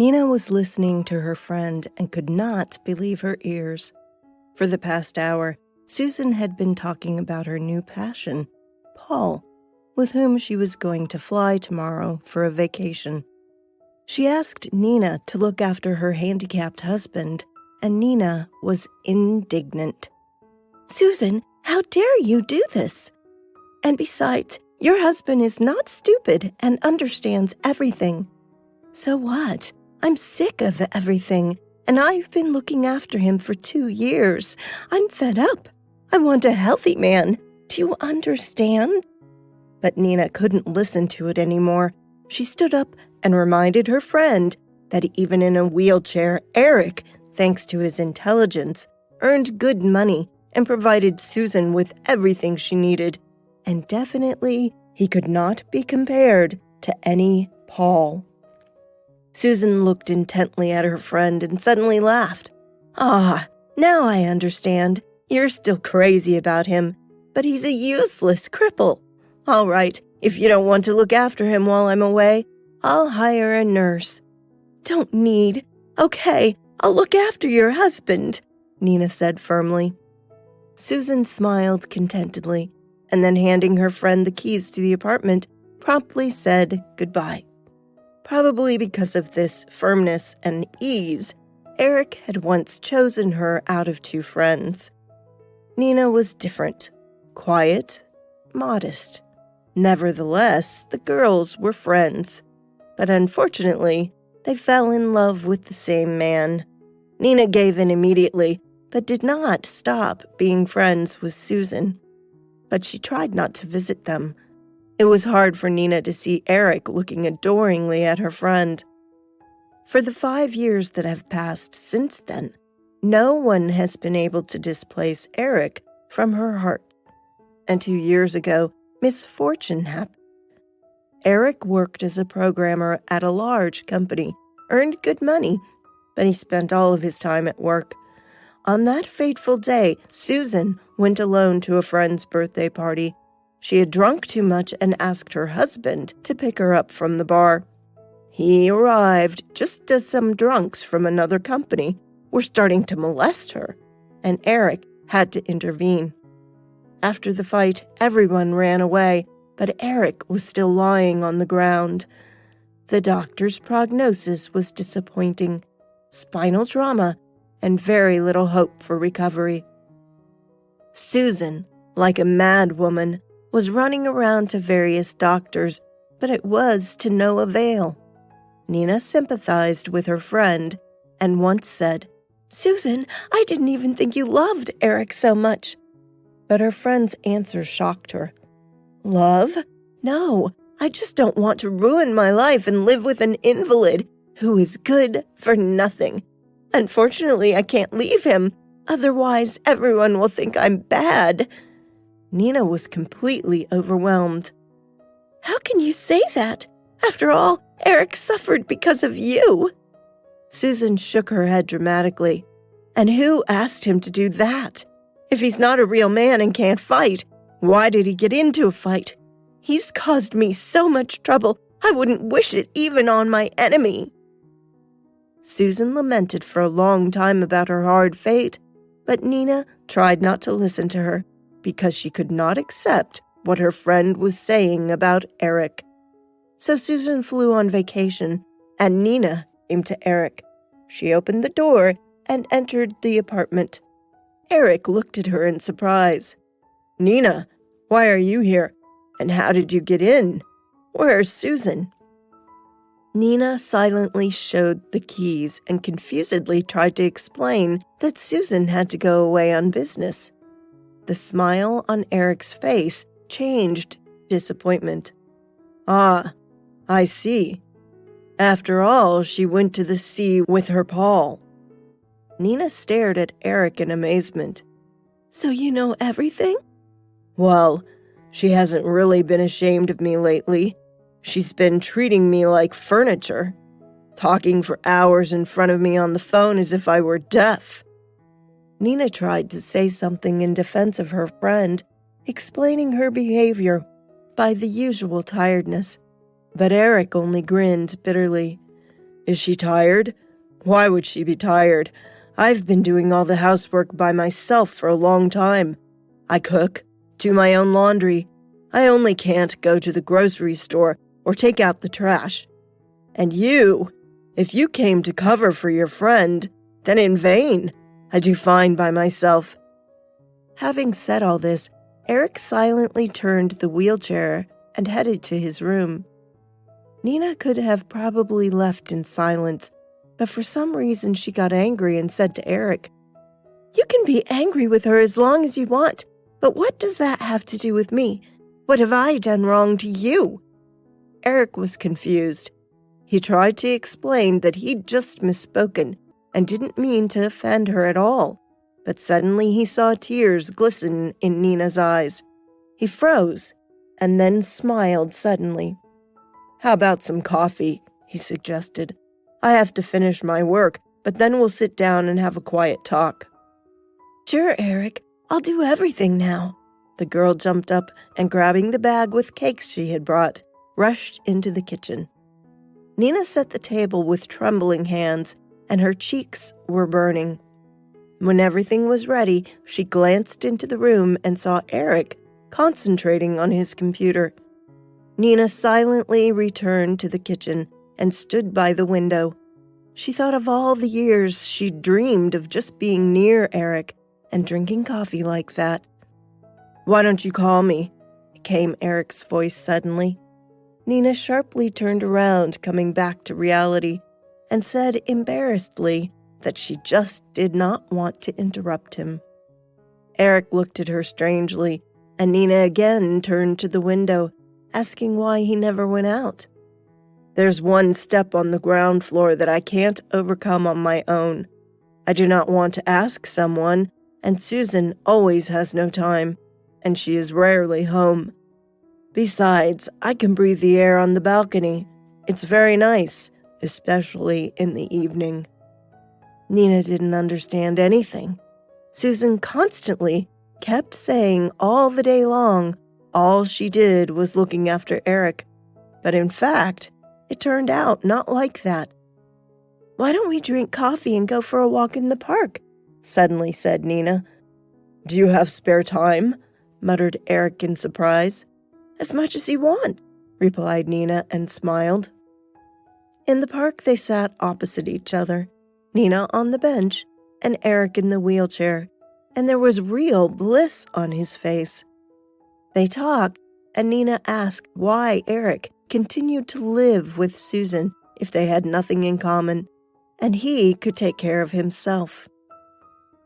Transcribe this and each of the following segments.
Nina was listening to her friend and could not believe her ears. For the past hour, Susan had been talking about her new passion, Paul, with whom she was going to fly tomorrow for a vacation. She asked Nina to look after her handicapped husband, and Nina was indignant. "Susan, how dare you do this? And besides, your husband is not stupid and understands everything." "So what? I'm sick of everything, and I've been looking after him for 2 years. I'm fed up. I want a healthy man. Do you understand?" But Nina couldn't listen to it anymore. She stood up and reminded her friend that even in a wheelchair, Eric, thanks to his intelligence, earned good money and provided Susan with everything she needed. And definitely, he could not be compared to any Paul. Susan looked intently at her friend and suddenly laughed. "Ah, now I understand. You're still crazy about him, but he's a useless cripple. All right, if you don't want to look after him while I'm away, I'll hire a nurse." "Don't need. Okay, I'll look after your husband," Nina said firmly. Susan smiled contentedly, and then handing her friend the keys to the apartment, promptly said goodbye. Probably because of this firmness and ease, Eric had once chosen her out of 2 friends. Nina was different, quiet, modest. Nevertheless, the girls were friends. But unfortunately, they fell in love with the same man. Nina gave in immediately, but did not stop being friends with Susan. But she tried not to visit them. It was hard for Nina to see Eric looking adoringly at her friend. For the 5 years that have passed since then, no one has been able to displace Eric from her heart. And 2 years ago, misfortune happened. Eric worked as a programmer at a large company, earned good money, but he spent all of his time at work. On that fateful day, Susan went alone to a friend's birthday party. She had drunk too much and asked her husband to pick her up from the bar. He arrived just as some drunks from another company were starting to molest her, and Eric had to intervene. After the fight, everyone ran away, but Eric was still lying on the ground. The doctor's prognosis was disappointing: spinal trauma and very little hope for recovery. Susan, like a mad woman, was running around to various doctors, but it was to no avail. Nina sympathized with her friend and once said, "Susan, I didn't even think you loved Eric so much." But her friend's answer shocked her. "Love? No, I just don't want to ruin my life and live with an invalid who is good for nothing. Unfortunately, I can't leave him. Otherwise, everyone will think I'm bad." Nina was completely overwhelmed. "How can you say that? After all, Eric suffered because of you." Susan shook her head dramatically. "And who asked him to do that? If he's not a real man and can't fight, why did he get into a fight? He's caused me so much trouble, I wouldn't wish it even on my enemy." Susan lamented for a long time about her hard fate, but Nina tried not to listen to her because she could not accept what her friend was saying about Eric. So Susan flew on vacation, and Nina came to Eric. She opened the door and entered the apartment. Eric looked at her in surprise. "Nina, why are you here? And how did you get in? Where's Susan?" Nina silently showed the keys and confusedly tried to explain that Susan had to go away on business. The smile on Eric's face changed to disappointment. "Ah, I see. After all, she went to the sea with her Paul." Nina stared at Eric in amazement. "So you know everything?" "Well, she hasn't really been ashamed of me lately. She's been treating me like furniture, talking for hours in front of me on the phone as if I were deaf." Nina tried to say something in defense of her friend, explaining her behavior by the usual tiredness, but Eric only grinned bitterly. Is she tired? Why would she be tired? I've been doing all the housework by myself for a long time. I cook, do my own laundry. I only can't go to the grocery store or take out the trash. And you, if you came to cover for your friend, then in vain. I do fine by myself." Having said all this, Eric silently turned the wheelchair and headed to his room. Nina could have probably left in silence, but for some reason she got angry and said to Eric, "You can be angry with her as long as you want, but what does that have to do with me? What have I done wrong to you?" Eric was confused. He tried to explain that he'd just misspoken and didn't mean to offend her at all, but suddenly he saw tears glisten in Nina's eyes. He froze and then smiled suddenly. "How about some coffee?" he suggested. "I have to finish my work, but then we'll sit down and have a quiet talk." "Sure, Eric. I'll do everything now." The girl jumped up and, grabbing the bag with cakes she had brought, rushed into the kitchen. Nina set the table with trembling hands, and her cheeks were burning. When everything was ready, she glanced into the room and saw Eric concentrating on his computer. Nina silently returned to the kitchen and stood by the window. She thought of all the years she'd dreamed of just being near Eric and drinking coffee like that. "Why don't you call me?" came Eric's voice suddenly. Nina sharply turned around, coming back to reality, and said embarrassedly that she just did not want to interrupt him. Eric looked at her strangely, and Nina again turned to the window, asking why he never went out. "There's one step on the ground floor that I can't overcome on my own. I do not want to ask someone, and Susan always has no time, and she is rarely home. Besides, I can breathe the air on the balcony. It's very nice, especially in the evening." Nina didn't understand anything. Susan constantly kept saying all the day long all she did was looking after Eric, but in fact, it turned out not like that. "Why don't we drink coffee and go for a walk in the park?" suddenly said Nina. "Do you have spare time?" muttered Eric in surprise. "As much as you want," replied Nina and smiled. In the park they sat opposite each other, Nina on the bench and Eric in the wheelchair, and there was real bliss on his face. They talked, and Nina asked why Eric continued to live with Susan if they had nothing in common, and he could take care of himself.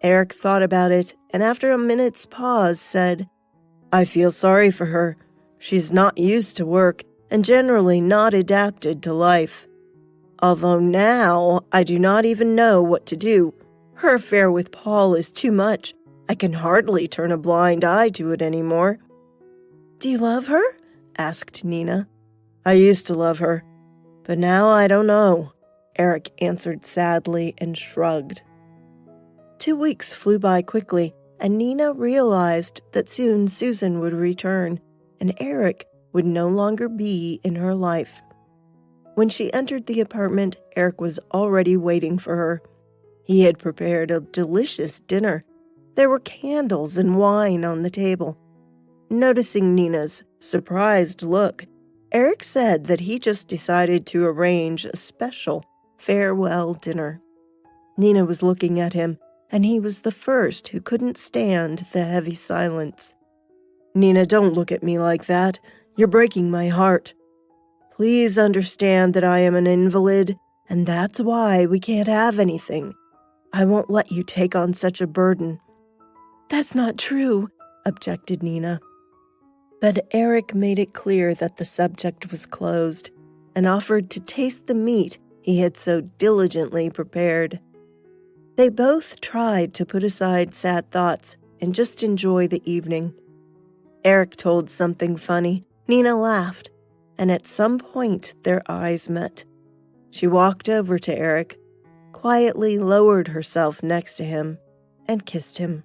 Eric thought about it, and after a minute's pause said, "I feel sorry for her. She's not used to work and generally not adapted to life. Although now I do not even know what to do. Her affair with Paul is too much. I can hardly turn a blind eye to it anymore." "Do you love her?" asked Nina. "I used to love her, but now I don't know," Eric answered sadly and shrugged. 2 weeks flew by quickly, and Nina realized that soon Susan would return, and Eric would no longer be in her life. When she entered the apartment, Eric was already waiting for her. He had prepared a delicious dinner. There were candles and wine on the table. Noticing Nina's surprised look, Eric said that he just decided to arrange a special farewell dinner. Nina was looking at him, and he was the first who couldn't stand the heavy silence. "Nina, don't look at me like that. You're breaking my heart. Please understand that I am an invalid, and that's why we can't have anything. I won't let you take on such a burden." "That's not true," objected Nina. But Eric made it clear that the subject was closed and offered to taste the meat he had so diligently prepared. They both tried to put aside sad thoughts and just enjoy the evening. Eric told something funny. Nina laughed, and at some point their eyes met. She walked over to Eric, quietly lowered herself next to him, and kissed him.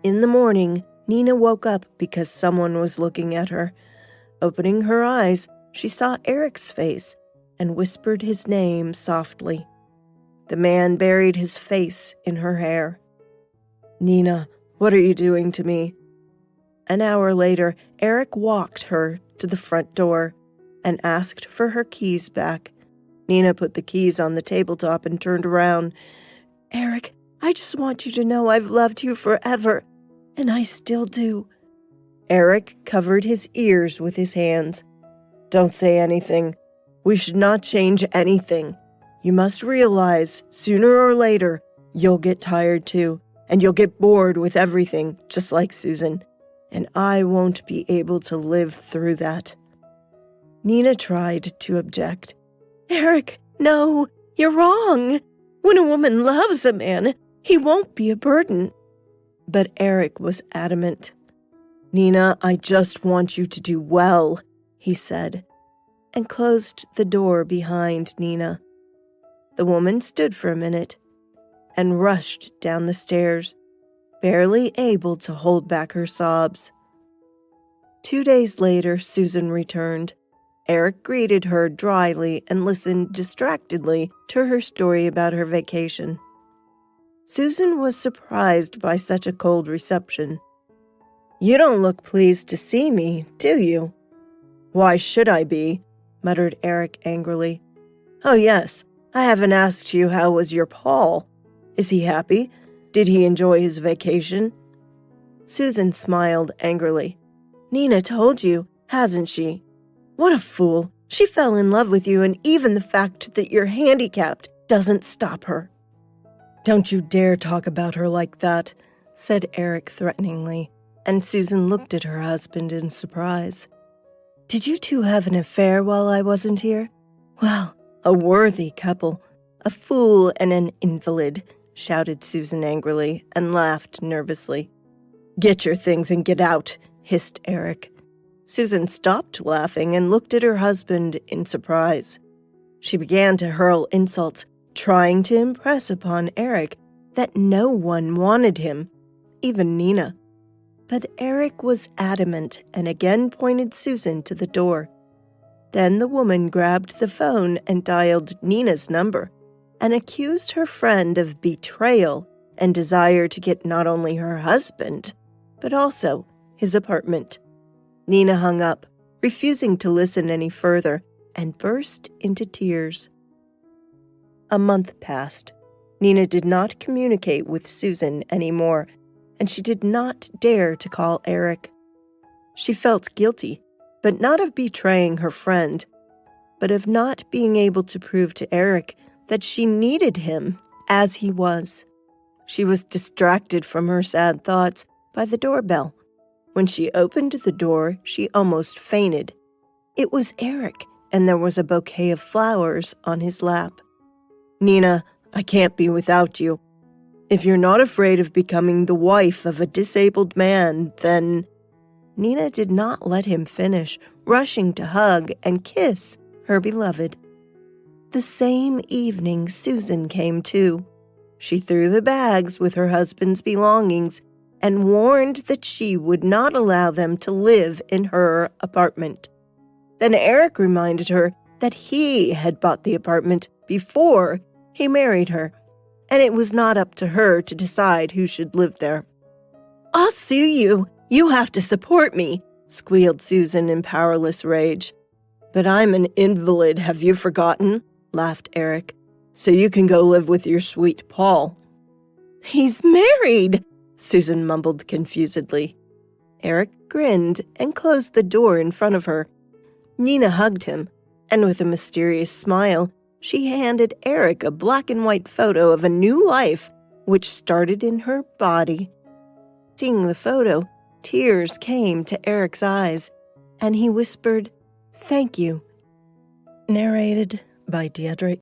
In the morning, Nina woke up because someone was looking at her. Opening her eyes, she saw Eric's face, and whispered his name softly. The man buried his face in her hair. "Nina, what are you doing to me?" An hour later, Eric walked her to the front door and asked for her keys back. Nina put the keys on the tabletop and turned around. "Eric, I just want you to know I've loved you forever, and I still do." Eric covered his ears with his hands. "Don't say anything. We should not change anything. You must realize, sooner or later, you'll get tired too, and you'll get bored with everything, just like Susan. And I won't be able to live through that." Nina tried to object. "Eric, no, you're wrong. When a woman loves a man, he won't be a burden." But Eric was adamant. "Nina, I just want you to do well," he said, and closed the door behind Nina. The woman stood for a minute and rushed down the stairs, barely able to hold back her sobs. 2 days later, Susan returned. Eric greeted her dryly and listened distractedly to her story about her vacation. Susan was surprised by such a cold reception. "You don't look pleased to see me, do you?" "Why should I be?" muttered Eric angrily. "Oh yes, I haven't asked you how was your Paul. Is he happy? Did he enjoy his vacation?" Susan smiled angrily. "Nina told you, hasn't she? What a fool. She fell in love with you, and even the fact that you're handicapped doesn't stop her." "Don't you dare talk about her like that," said Eric threateningly, and Susan looked at her husband in surprise. "Did you two have an affair while I wasn't here? Well, a worthy couple. A fool and an invalid," shouted Susan angrily and laughed nervously. "Get your things and get out," hissed Eric. Susan stopped laughing and looked at her husband in surprise. She began to hurl insults, trying to impress upon Eric that no one wanted him, even Nina. But Eric was adamant and again pointed Susan to the door. Then the woman grabbed the phone and dialed Nina's number and accused her friend of betrayal and desire to get not only her husband, but also his apartment. Nina hung up, refusing to listen any further, and burst into tears. A month passed. Nina did not communicate with Susan anymore, and she did not dare to call Eric. She felt guilty, but not of betraying her friend, but of not being able to prove to Eric that she needed him as he was. She was distracted from her sad thoughts by the doorbell. When she opened the door, she almost fainted. It was Eric, and there was a bouquet of flowers on his lap. "Nina, I can't be without you. If you're not afraid of becoming the wife of a disabled man, then—" Nina did not let him finish, rushing to hug and kiss her beloved. The same evening, Susan came too. She threw the bags with her husband's belongings and warned that she would not allow them to live in her apartment. Then Eric reminded her that he had bought the apartment before he married her, and it was not up to her to decide who should live there. "I'll sue you. You have to support me," squealed Susan in powerless rage. "But I'm an invalid, have you forgotten?" laughed Eric. "So you can go live with your sweet Paul." "He's married," Susan mumbled confusedly. Eric grinned and closed the door in front of her. Nina hugged him, and with a mysterious smile, she handed Eric a black and white photo of a new life which started in her body. Seeing the photo, tears came to Eric's eyes, and he whispered, "Thank you." Narrated by Deirdre